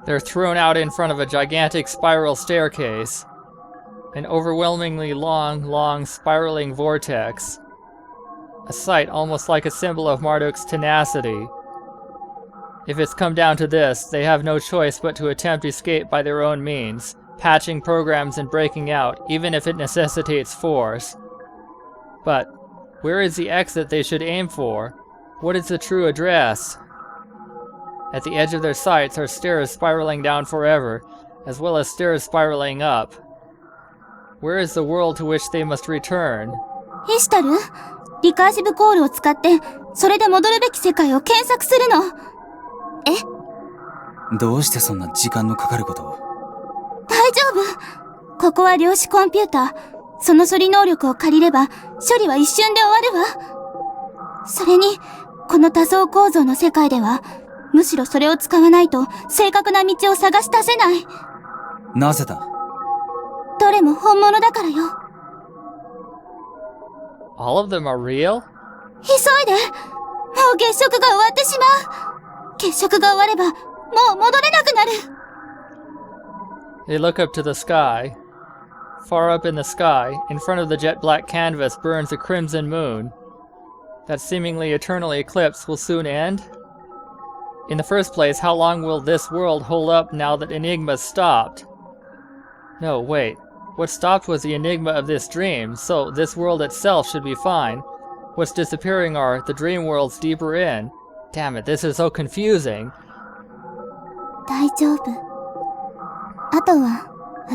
They're thrown out in front of a gigantic spiral staircase. An overwhelmingly long spiraling vortex. A sight almost like a symbol of Marduk's tenacity. If it's come down to this, they have no choice but to attempt escape by their own means, patching programs and breaking out, even if it necessitates force. But where is the exit they should aim for? What is the true address? At the edge of their sights are stairs spiraling down forever, as well as stairs spiraling up. Where is the world to which they must return? イシタル、リカーシブコールを使って、それで戻るべき世界を検索するの。え？どうしてそんな時間のかかることを？大丈夫。ここは量子コンピューター。その処理能力を借りれば、処理は一瞬で終わるわ。それに、この多層構造の世界では、むしろそれを使わないと正確な道を探し出せない。なぜだ？どれも本物だからよ。All of them are real? 急いで。もう月食が終わってしまう。月食が終われば、もう戻れなくなる。They look up to the sky. Far up in the sky, in front of the jet black canvas burns a crimson moon. That seemingly eternal eclipse will soon end? In the first place, how long will this world hold up now that Enigma's stopped? No, wait. What stopped was the enigma of this dream, so this world itself should be fine. What's disappearing are the dream worlds deeper in. Damn it, this is so confusing. 大丈夫。あとは、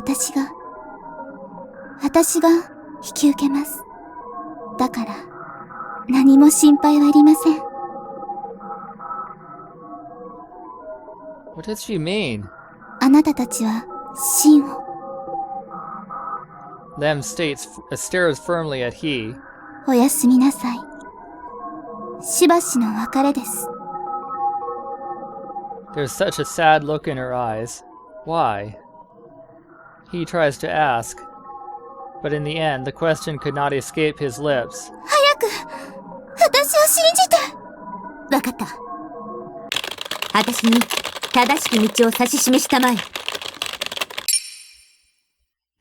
私が引き受けます。だから、何も心配はいりません。What does she mean? あなたたちは、真を。Lem stares firmly at he. おやすみなさい。しばしの別れです。There's such a sad look in her eyes. Why? He tries to ask, but in the end, the question could not escape his lips. 早く、私を信じて。わかった。私に正しき道を指し示したまえ。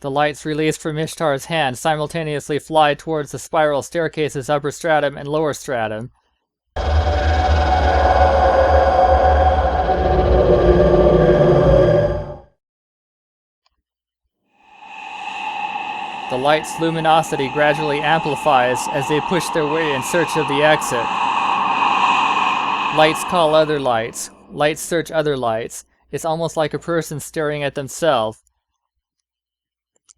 The lights released from Ishtar's hand simultaneously fly towards the spiral staircase's upper stratum and lower stratum. The light's luminosity gradually amplifies as they push their way in search of the exit. Lights call other lights. Lights search other lights. It's almost like a person staring at themselves.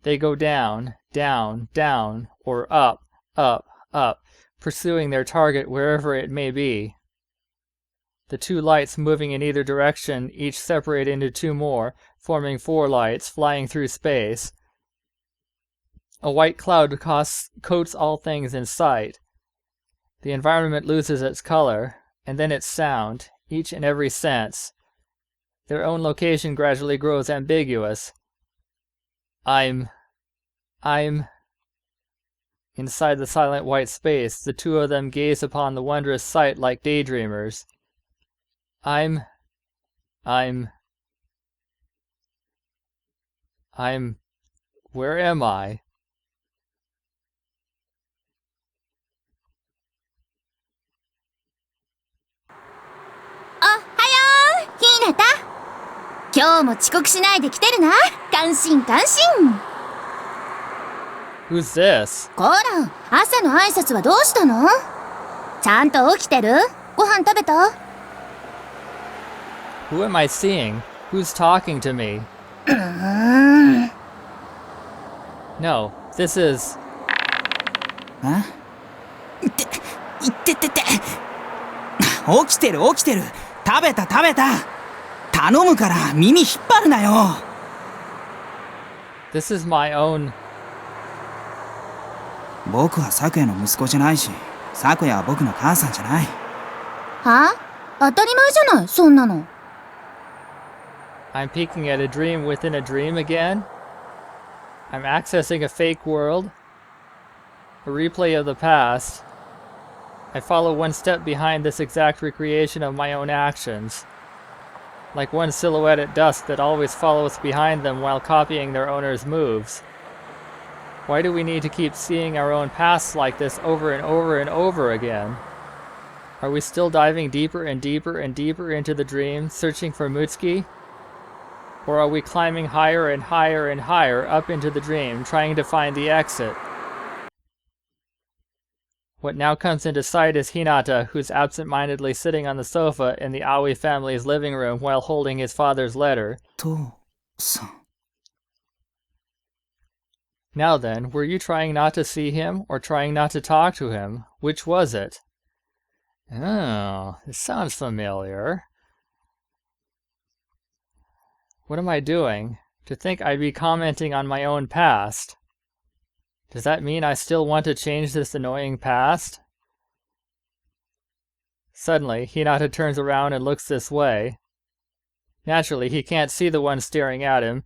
They go down, down, down, or up, up, up, pursuing their target wherever it may be. The two lights moving in either direction each separate into two more, forming four lights flying through space. A white cloud coats all things in sight. The environment loses its color, and then its sound, each and every sense. Their own location gradually grows ambiguous. I'm... Inside the silent white space, the two of them gaze upon the wondrous sight like daydreamers. Where am I? おはよう、ひなた。今日も遅刻しないで来てるな。感心感心。Who's this? こら、朝の挨拶はどうしたの？ちゃんと起きてる？ご飯食べた？ Who am I seeing? Who's talking to me? No, this is... いって起きてる食べた頼むから耳引っ張るなよ。 This is my own... 僕は咲夜の息子じゃないし、咲夜は僕の母さんじゃない。は？当たり前じゃない、そんなの。I'm peeking at a dream within a dream again? I'm accessing a fake world? A replay of the past? I follow one step behind this exact recreation of my own actions. like one silhouette at dusk that always follows behind them while copying their owner's moves. Why do we need to keep seeing our own pasts like this over and over and over again? Are we still diving deeper and deeper and deeper into the dream, searching for Mutsuki? Or are we climbing higher and higher and higher up into the dream, trying to find the exit? What now comes into sight is Hinata, who's absent-mindedly sitting on the sofa in the Aoi family's living room while holding his father's letter. Now then, were you trying not to see him, or trying not to talk to him? Which was it? Oh, it sounds familiar. What am I doing? To think I'd be commenting on my own past. Does that mean I still want to change this annoying past? Suddenly, Hinata turns around and looks this way. Naturally, he can't see the one staring at him.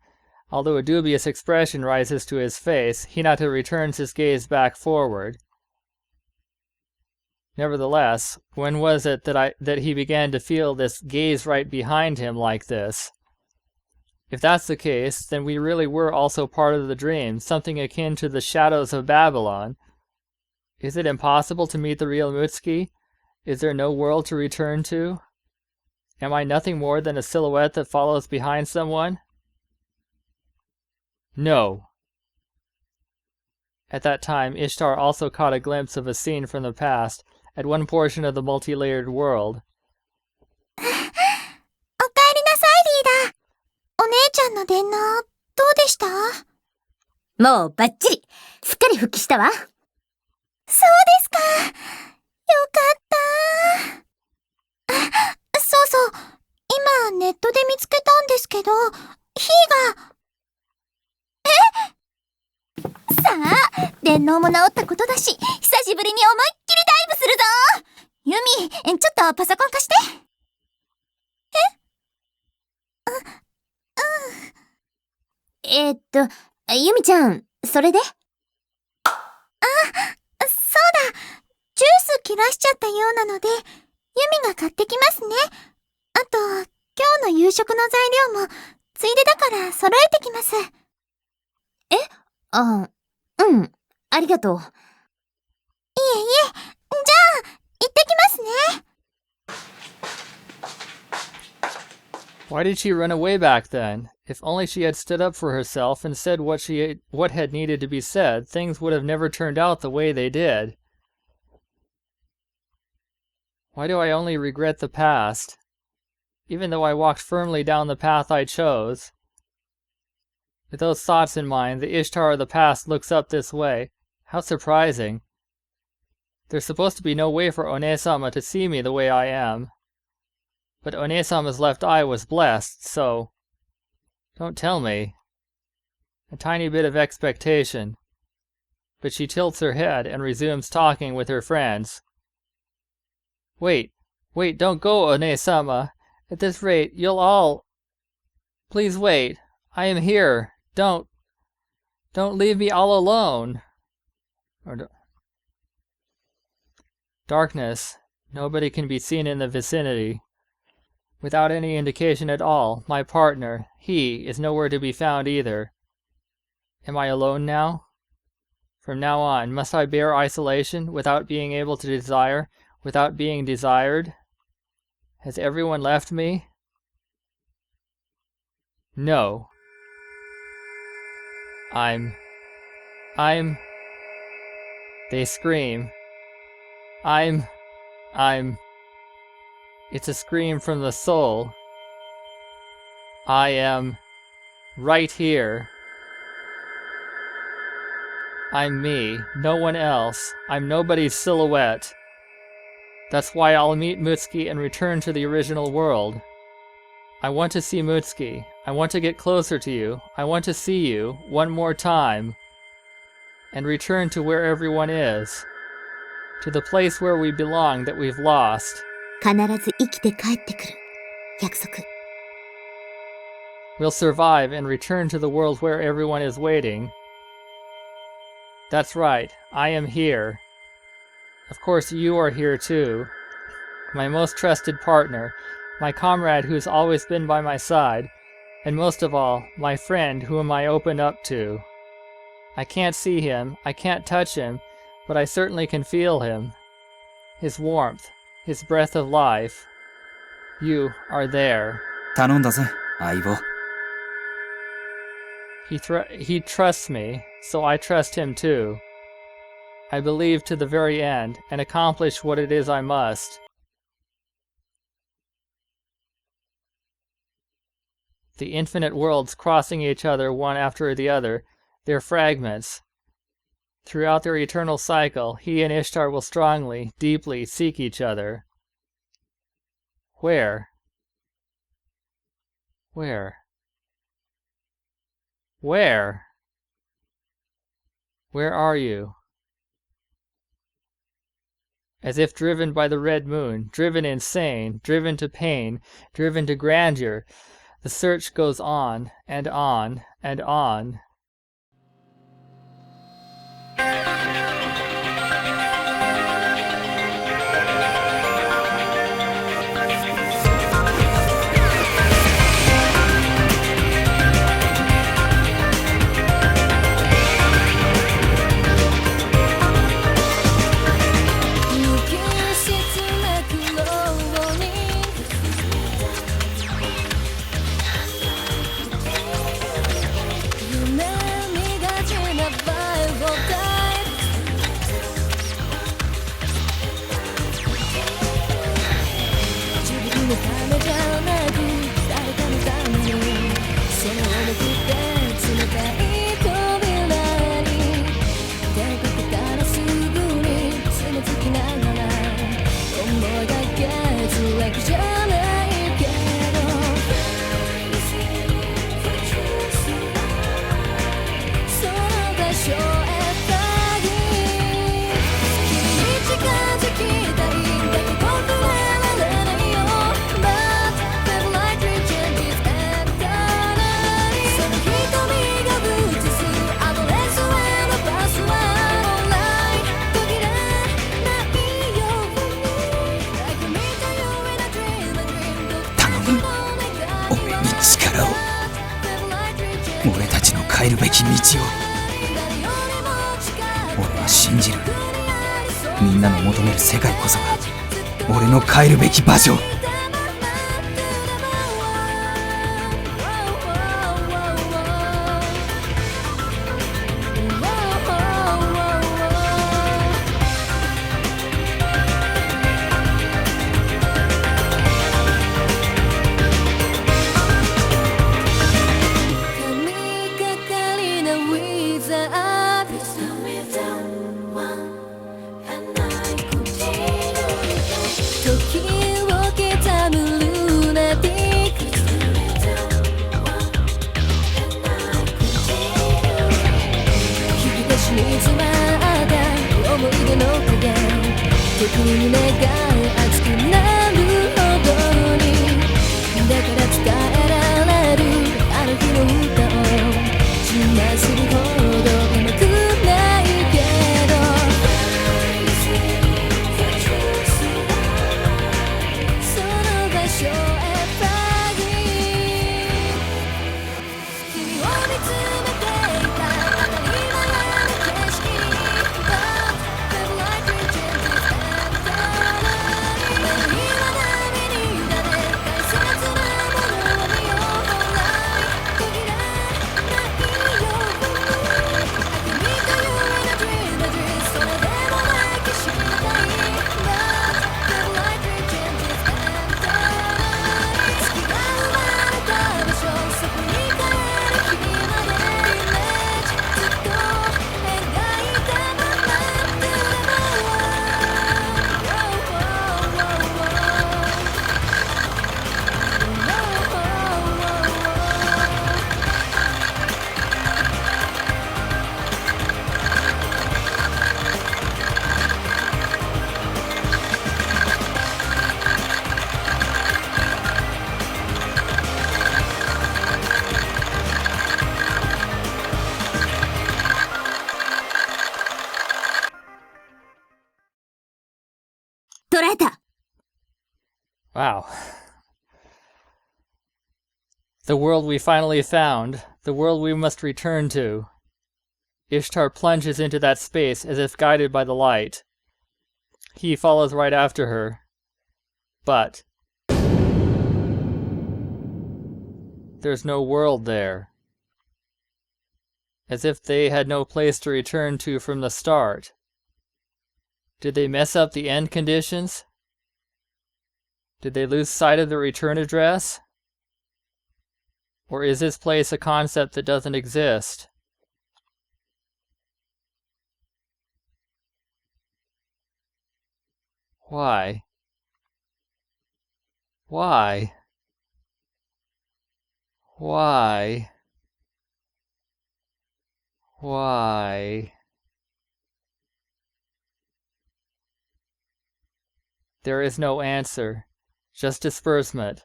Although a dubious expression rises to his face, Hinata returns his gaze back forward. Nevertheless, when was it that he began to feel this gaze right behind him like this? If that's the case, then we really were also part of the dream, something akin to the shadows of Babylon. Is it impossible to meet the real Mutsuki? Is there no world to return to? Am I nothing more than a silhouette that follows behind someone? No. At that time, Ishtar also caught a glimpse of a scene from the past, at one portion of the multi-layered world. おかえりなさい、リーダー。お姉ちゃんの電脳、どうでした？もうバッチリ。すっかり復帰したわ。そうですか。よかった。そうそう。今、ネットで見つけたんですけど、ヒーが。さあ、電脳も治ったことだし、久しぶりに思いっきりダイブするぞ。ユミ、ちょっとパソコン貸して。ユミちゃん、それで？そうだ。ジュース切らしちゃったようなので、ユミが買ってきますね。あと、今日の夕食の材料も、ついでだから揃えてきます。え？うん、ありがとう。いえいえ、じゃあ、行ってきますね。Why did she run away back then? If only she had stood up for herself and said what had needed to be said, things would have never turned out the way they did. Why do I only regret the past? Even though I walked firmly down the path I chose. With those thoughts in mind, the Ishtar of the past looks up this way. How surprising. There's supposed to be no way for One-sama to see me the way I am. But One-sama's left eye was blessed, so... Don't tell me. A tiny bit of expectation. But she tilts her head and resumes talking with her friends. Wait, don't go, One-sama. At this rate, you'll all... Please wait. I am here. Don't leave me all alone. Darkness. Nobody can be seen in the vicinity. Without any indication at all, my partner, he, is nowhere to be found either. Am I alone now? From now on, must I bear isolation without being able to desire, without being desired? Has everyone left me? No. I'm... They scream. I'm... It's a scream from the soul. I am... right here. I'm me, no one else. I'm nobody's silhouette. That's why I'll meet Mutsuki and return to the original world. I want to see Mutsuki. I want to get closer to you. I want to see you, one more time. And return to where everyone is. To the place where we belong that we've lost. 必ず生きて帰ってくる。約束。We'll survive and return to the world where everyone is waiting. That's right, I am here. Of course you are here too. My most trusted partner, my comrade who's always been by my side, and most of all, my friend whom I open up to. I can't see him, I can't touch him, but I certainly can feel him. His warmth, his breath of life. You are there. 頼んだぜ、相棒。He trusts me, so I trust him too. I believe to the very end, and accomplish what it is I must. The infinite worlds crossing each other one after the other, they're fragments. Throughout their eternal cycle, he and Ishtar will strongly, deeply seek each other. Where? Where? Where? Where are you? As if driven by the red moon, driven insane, driven to pain, driven to grandeur, the search goes on and on and on.俺たちの帰るべき道を。俺は信じる。みんなの求める世界こそが俺の帰るべき場所。捕らえた。 Wow. The world we finally found, the world we must return to. Ishtar plunges into that space as if guided by the light. He follows right after her. But there's no world there. As if they had no place to return to from the start. Did they mess up the end conditions? Did they lose sight of the return address? Or is this place a concept that doesn't exist? Why? Why? Why? Why? There is no answer, just disbursement,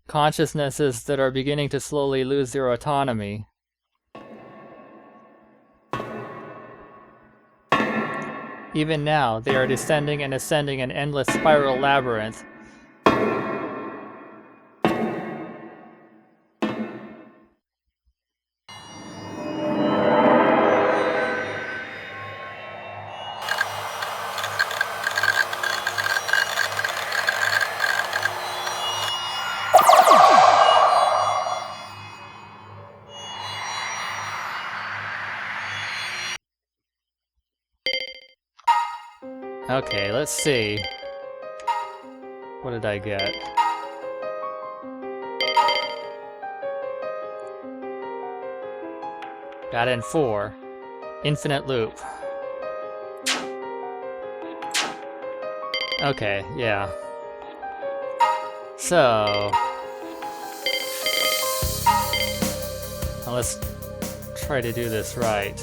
consciousnesses that are beginning to slowly lose their autonomy. Even now, they are descending and ascending an endless spiral labyrinth. Okay, let's see. What did I get? Got in 4. Infinite loop. Okay, yeah. So... now let's try to do this right.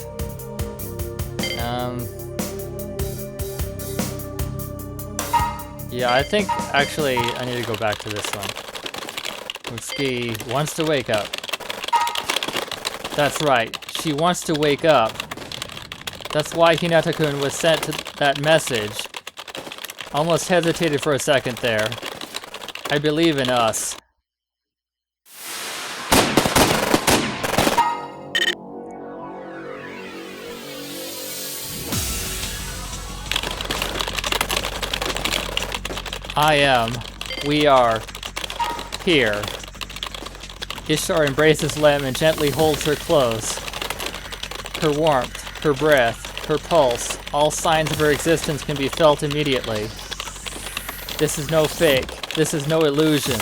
Yeah, I think, actually, I need to go back to this one. Mutsuki wants to wake up. That's right, she wants to wake up. That's why Hinata-kun was sent that message. Almost hesitated for a second there. I believe in us. I am. We are. Here. Ishtar embraces Lem and gently holds her close. Her warmth, her breath, her pulse, all signs of her existence can be felt immediately. This is no fake. This is no illusion.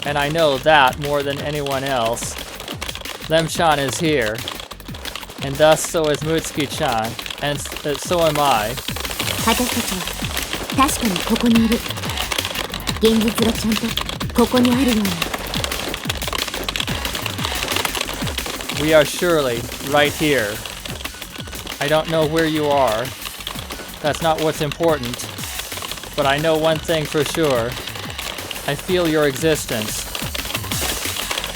And I know that more than anyone else. Lem-chan is here. And thus so is Mutsuki-chan. And so am I. 確かにここにいる。現実がちゃんとここにあるように。We are surely right here. I don't know where you are. That's not what's important. But I know one thing for sure. I feel your existence.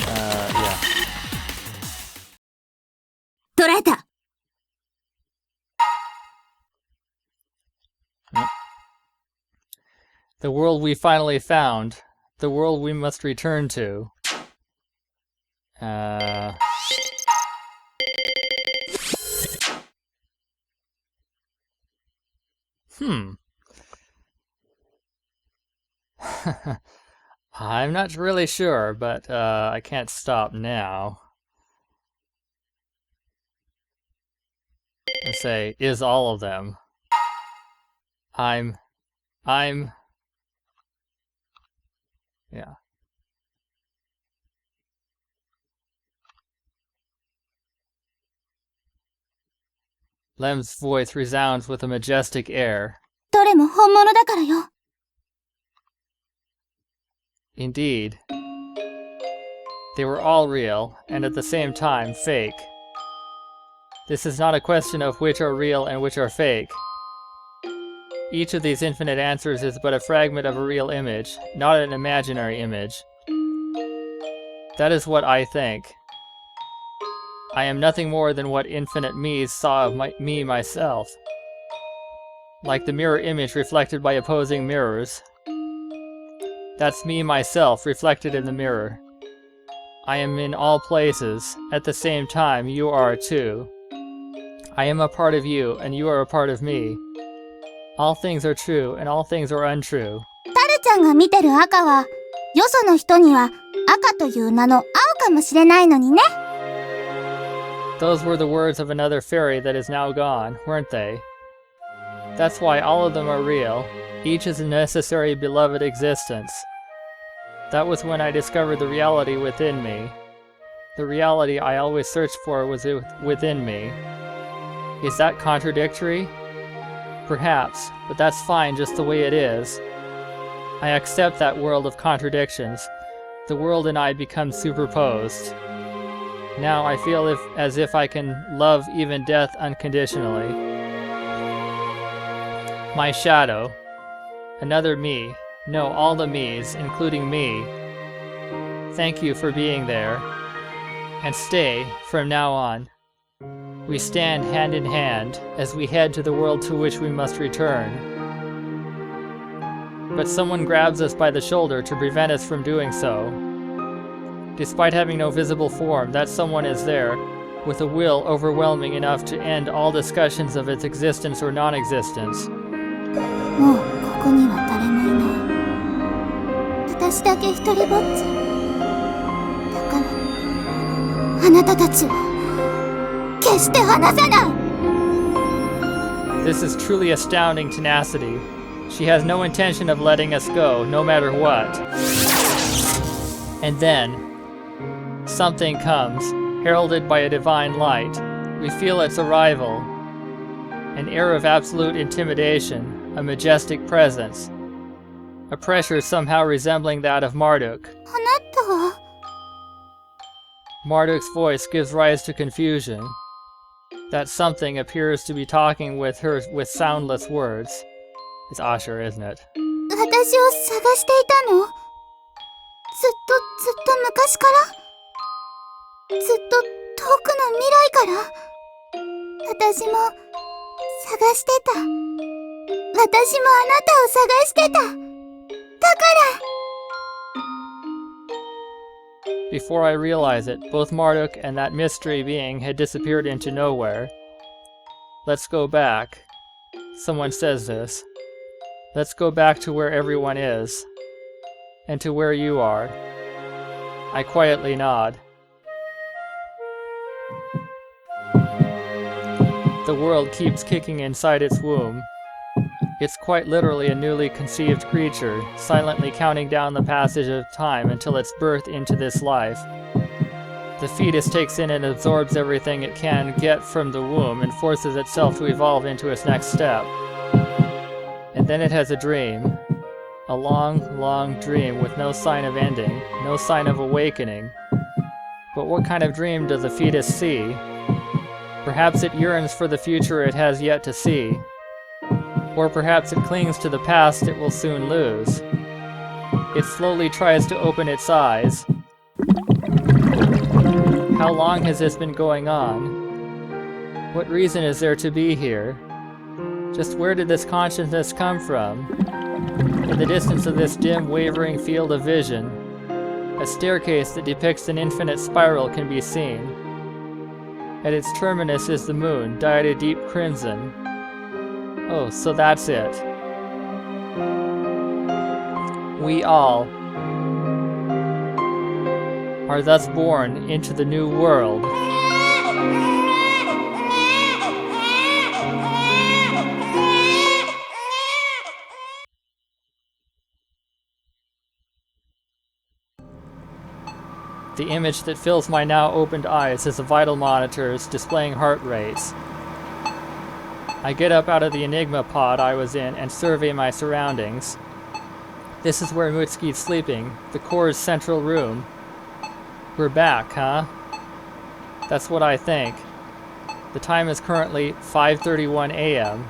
Yeah. 捕らえた。The world we finally found. The world we must return to. I'm not really sure, but I can't stop now. Let's say, is all of them. I'm... Yeah. Lem's voice resounds with a majestic air. どれも本物だからよ。Indeed. They were all real, and at the same time, fake. This is not a question of which are real and which are fake. Each of these infinite answers is but a fragment of a real image, not an imaginary image. That is what I think. I am nothing more than what infinite me's saw of me myself. Like the mirror image reflected by opposing mirrors. That's me myself reflected in the mirror. I am in all places. At the same time, you are too. I am a part of you, and you are a part of me. All things are true, and all things are untrue. タルちゃんが見てる赤は、よその人には赤という名の青かもしれないのにね。Those were the words of another fairy that is now gone, weren't they? That's why all of them are real. Each is a necessary beloved existence. That was when I discovered the reality within me. The reality I always searched for was within me. Is that contradictory? Perhaps, but that's fine just the way it is. I accept that world of contradictions. The world and I become superposed. Now I feel as if I can love even death unconditionally. My shadow. Another me. No, all the me's, including me. Thank you for being there. And stay from now on. We stand hand in hand as we head to the world to which we must return. But someone grabs us by the shoulder to prevent us from doing so. Despite having no visible form, that someone is there, with a will overwhelming enough to end all discussions of its existence or non-existence. もうここには誰もいない。私だけ一人ぼっち。だからあなたたちを決して離さない。 This is truly astounding tenacity. She has no intention of letting us go, no matter what. And then, something comes, heralded by a divine light. We feel its arrival. An air of absolute intimidation, a majestic presence. A pressure somehow resembling that of Marduk. あなたは Marduk's voice gives rise to confusion. That something appears to be talking with her with soundless words. It's Asher, isn't it? 私を探していたの？ずっと昔から？ずっと遠くの未来から？私も探してた。私もあなたを探してた。だから。Before I realize it, both Marduk and that mystery being had disappeared into nowhere. Let's go back. Someone says this. Let's go back to where everyone is. And to where you are. I quietly nod. The world keeps kicking inside its womb. It's quite literally a newly conceived creature, silently counting down the passage of time until its birth into this life. The fetus takes in and absorbs everything it can get from the womb and forces itself to evolve into its next step. And then it has a dream. A long, long dream with no sign of ending, no sign of awakening. But what kind of dream does the fetus see? Perhaps it yearns for the future it has yet to see. Or perhaps it clings to the past it will soon lose. It slowly tries to open its eyes. How long has this been going on? What reason is there to be here? Just where did this consciousness come from? In the distance of this dim, wavering field of vision, a staircase that depicts an infinite spiral can be seen. At its terminus is the moon, dyed a deep crimson. Oh, so that's it. We all are thus born into the new world. The image that fills my now opened eyes is the vital monitors displaying heart rates. I get up out of the Enigma pod I was in and survey my surroundings. This is where Mutsuki's sleeping, the core's central room. We're back, huh? That's what I think. The time is currently 5:31 a.m.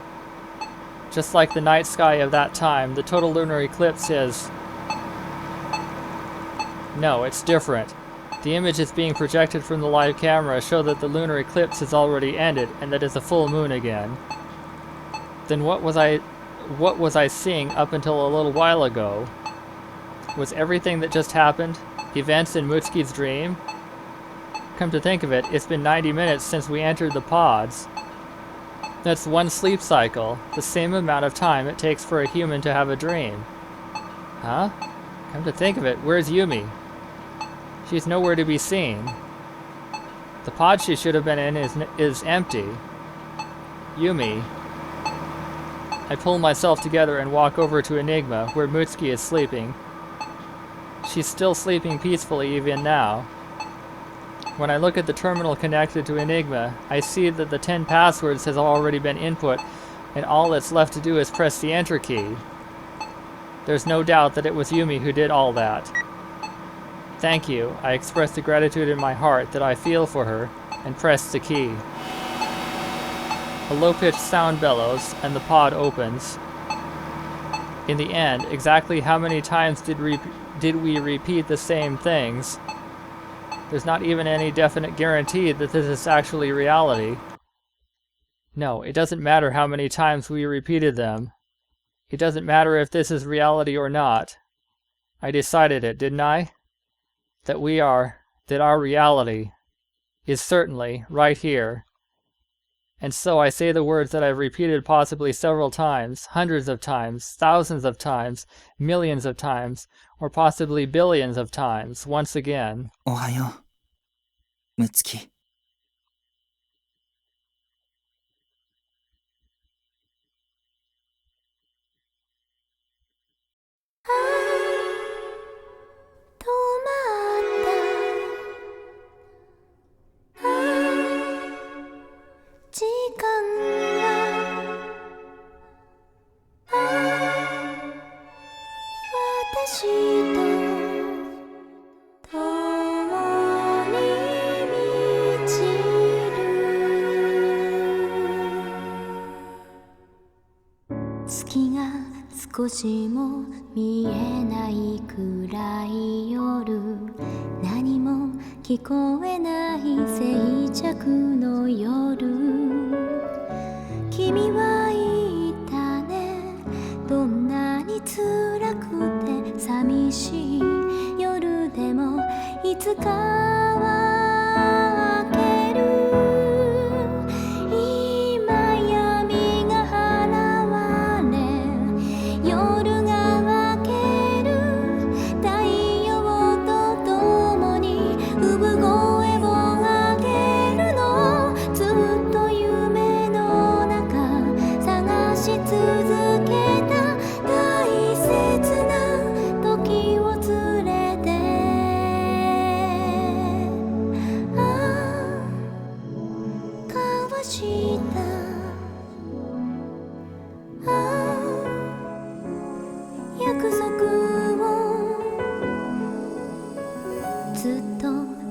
Just like the night sky of that time, the total lunar eclipse is... No, it's different. The images being projected from the live camera show that the lunar eclipse has already ended and that it's a full moon again. Then what was I seeing up until a little while ago? Was everything that just happened, Events in Mutsuki's dream? Come to think of it, it's been 90 minutes since we entered the pods. That's one sleep cycle, the same amount of time it takes for a human to have a dream. Huh? Come to think of it, where's Yumi? She's nowhere to be seen. The pod she should have been in is empty. Yumi. I pull myself together and walk over to Enigma, where Mutsuki is sleeping. She's still sleeping peacefully even now. When I look at the terminal connected to Enigma, I see that the 10 passwords has already been input, and all that's left to do is press the enter key. There's no doubt that it was Yumi who did all that. Thank you. I express the gratitude in my heart that I feel for her, and press the key. A low-pitched sound bellows, and the pod opens. In the end, exactly how many times did we repeat the same things? There's not even any definite guarantee that this is actually reality. No, it doesn't matter how many times we repeated them. It doesn't matter if this is reality or not. I decided it, didn't I? That our reality is certainly right here. And so I say the words that I've repeated possibly several times, hundreds of times, thousands of times, millions of times, or possibly billions of times, once again. おはよう、むつき。月が少しも見えないくらい夜、何も聞こえない静寂の夜、君は言ったね、どんなに辛くて寂しい夜でもいつかは明ける。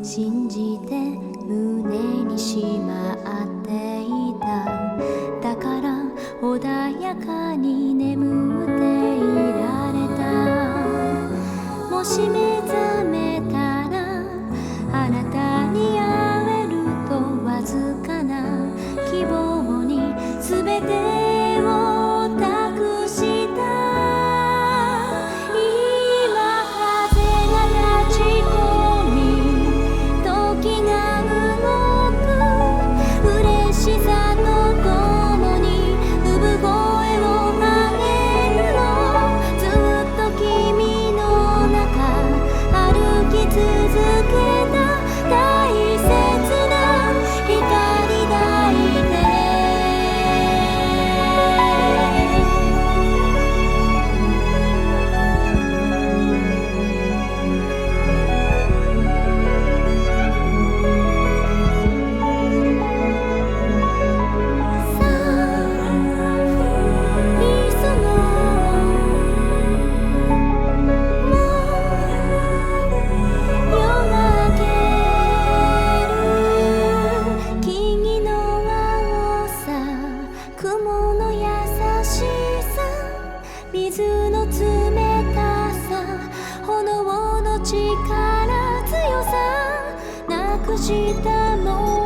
信じて胸にしまっていた。だから穏やかに眠っていられた。もし目覚めたらあなたに会えるとわずかな希望に全てを託した。今風が立ち込み時が動く嬉しさとともに産声を上げるの。ずっと君の中歩き続けた大切な光抱いて。水の冷たさ、炎の力強さ、なくしたもの